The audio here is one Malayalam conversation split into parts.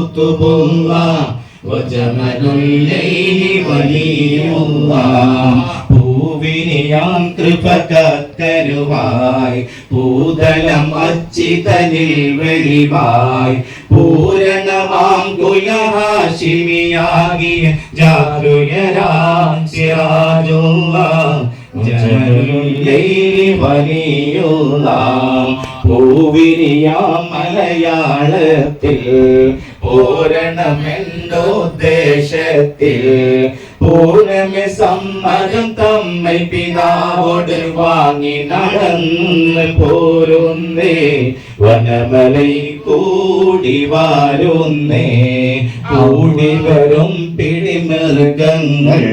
قطب الله وجمل الليل ولي الله പൂവിനിയാം കൃപകത്തരുവായി പൂതലം അച്ചിതനിൽ വെളിവായി പൂരണമാം കുലഹാശിമിയാകിയ ജാഗുയരാം സിറാജുല്ലാഹ് ജമലുല്ലൈലി വലിയുല്ലാഹ് പൂവിനിയാം മലയാളത്തിൽ പൂരണമെന്നോദ്ദേശത്തിൽ പൂർണ്ണമേ സമ്മതം തമ്മൈ പിതാവോട് വാങ്ങി നടന്ന് പോരുന്നേ വനമലൈ കൂടി വാരുന്നേ കൂടി വരും പിടിമൃഗങ്ങൾ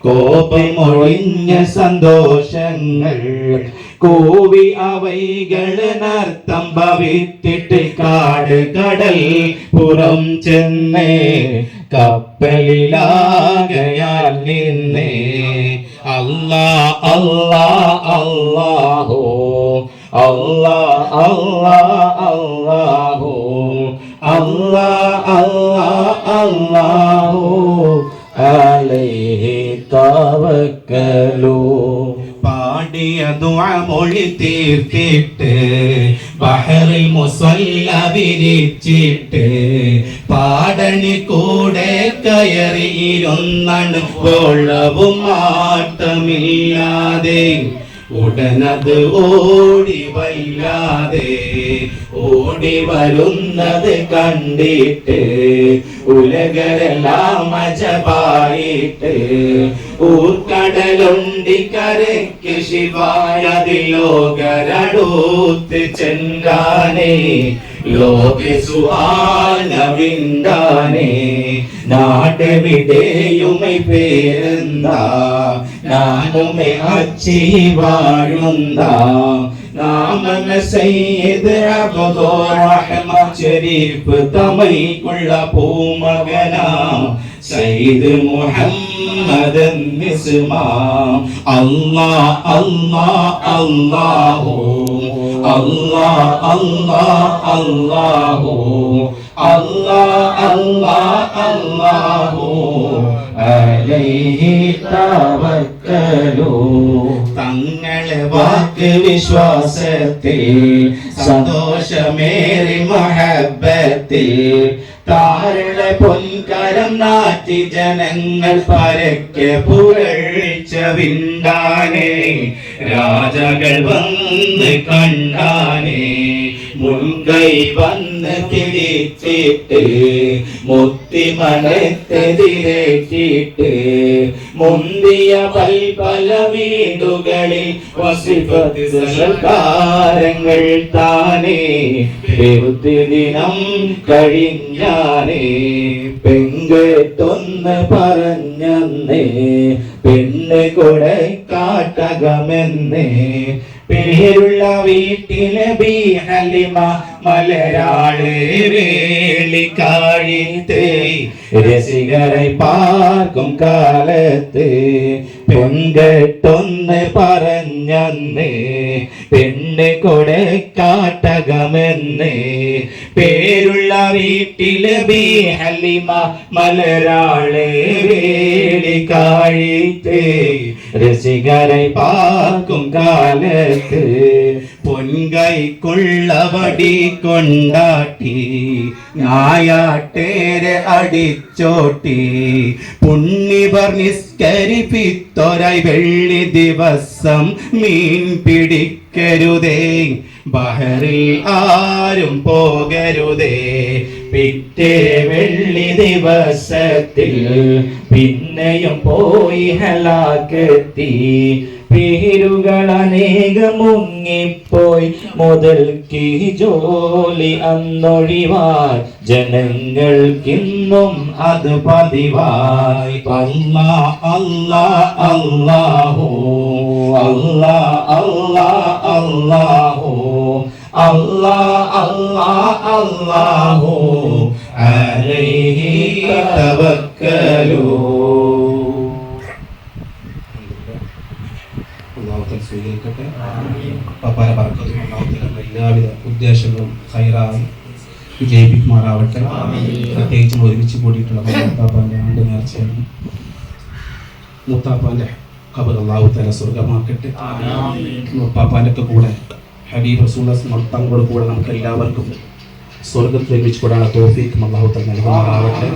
കോപമൊഴിഞ്ഞ സന്തോഷങ്ങൾ കൂവി അവൈകള് നർത്തം ഭവിത്തിട്ട് കാട് കടൽ പുറം ചെന്നേ കപ്പലിലാകയാൽ നിന്നേ അല്ലാ അല്ലാ അല്ലാഹു അല്ലാ അല്ലാ അല്ലാഹു അല്ലാ അല്ലാ അല്ലാഹു അലൈഹി തവക്കലു പാടിയ ദുആ മൊഴി തീർത്തിട്ട് ബഹറിൽ മുസല്ല വിരിച്ചിട്ട് പാടണി കൂടെ കയറിയിരുന്നണ് വെള്ളവും മാറ്റമില്ലാതെ ഉടനത് ഓടി വല്ലാതെ ഓടി വരുന്നത് കണ്ടിട്ട് ഉലകരെല്ലാം അജപായിട്ട് ഊർക്കടലുണ്ടി കരയ്ക്ക് ശിവായതിലോകരടുത്ത് ചെങ്കാനേ ലോകസുഹാനവിന്ദാനേ നാടെവിടെയുമൈ പേരെന്താ നാമുമെ അച്ചി വാഴുന്ന നാമമെ സയ്യിദ് അബ്ദുറഹ്മാൻ ശരീഫ് തമൈക്കുള്ള പൂമകനാ സയ്യിദ് മുഹമ്മദ് നിസ്മാ അല്ലാ അല്ലാ അല്ലാഹു അല്ലാ അല്ലാ അല്ലാഹു അല്ലാ അല്ലാ അല്ലാഹു അലൈഹി തവക്കലു തങ്ങളെ വാക്ക് വിശ്വാസത്തിൽ സന്തോഷമേറി മഹബ്ബത്തിൽ താരള പൊൻകരം നാറ്റി ജനങ്ങൾ പരക്കെ പുരഴ്ച വിണ്ടാനേ രാജകൾ വന്ന് കണ്ടാനേ മുൻകൈ വന്ന് തിരിച്ചിട്ട് മുത്തിമണത്തെതിരേറ്റിട്ട് മുന്തിയ പൽപല വീടുകളിൽ വസിഫത്താരങ്ങൾ താനേ ദിനം കഴിഞ്ഞാനേ പെങ്കെട്ടൊന്ന് പറഞ്ഞന്നേ പെണ്ണ് കൊടൈ കാട്ടകമെന്നേ പേരുള്ള വീട്ടിലെ ബി ഹലിമ മലരാള് വേളിക്കാഴിത്ത് രസികരെ പാർക്കും കാലത്ത് പെൺകെട്ടൊന്ന് പറഞ്ഞന്ന് പെണ്ണ് കൊടക്കാട്ടകമെന്ന് പേരുള്ള വീട്ടിലെ ബി ഹലിമ മലരാള് വേളിക്കാഴിത്ത് രസികരെ പാർക്കും കാലത്ത് പൊൻകൈക്കുള്ള വടി കൊണ്ടാട്ടി നായാട്ടേരെ അടിച്ചോട്ടി പുണ്ണിവർ നിസ്കരിപ്പിത്തൊരായി വെള്ളി ദിവസം മീൻ പിടിക്കരുതേ ബഹറിൽ ആരും പോകരുതേ പിറ്റേ വെള്ളി ദിവസത്തിൽ പിന്നെയും പോയി ഹലാക്കെത്തി പേരുകൾ അനേകം മുങ്ങിപ്പോയി മുതൽക്ക് ജോലി അന്നൊഴിവായി ജനങ്ങൾക്കിന്നും അത് പതിവായി അല്ലാ അല്ലാ അല്ലാഹു അല്ലാ അല്ലാ അല്ലാഹു അല്ലാ അല്ലാ അല്ലാഹു അലൈഹി തവക്കലു. സ്വീകരിക്കട്ടെ. പല എല്ലാവിധ ഉദ്ദേശങ്ങളും ഹൈറായി വിജയിപ്പിക്കുമാറാവട്ടെ. പ്രത്യേകിച്ചും ഒരുമിച്ച് കൂടിയിട്ടുള്ള മൂത്താപ്പാൻ്റെ ആണ്ട് നേർച്ചയാണ്. മൂത്താപ്പാൻ്റെ ഖബർ അല്ലാഹു തആല സ്വർഗമാക്കട്ടെ. മൂത്താപ്പാൻ്റെ ഒക്കെ കൂടെ ഹബീബ് റസൂലുള്ളാഹി തങ്ങളുടെ കൂടെ നമുക്ക് എല്ലാവർക്കും സ്വർഗത്തിൽ ഒരുമിച്ച് കൂടാനുള്ള തൗഫീഖ് അല്ലാഹു തആല നൽകുമാറാവട്ടെ.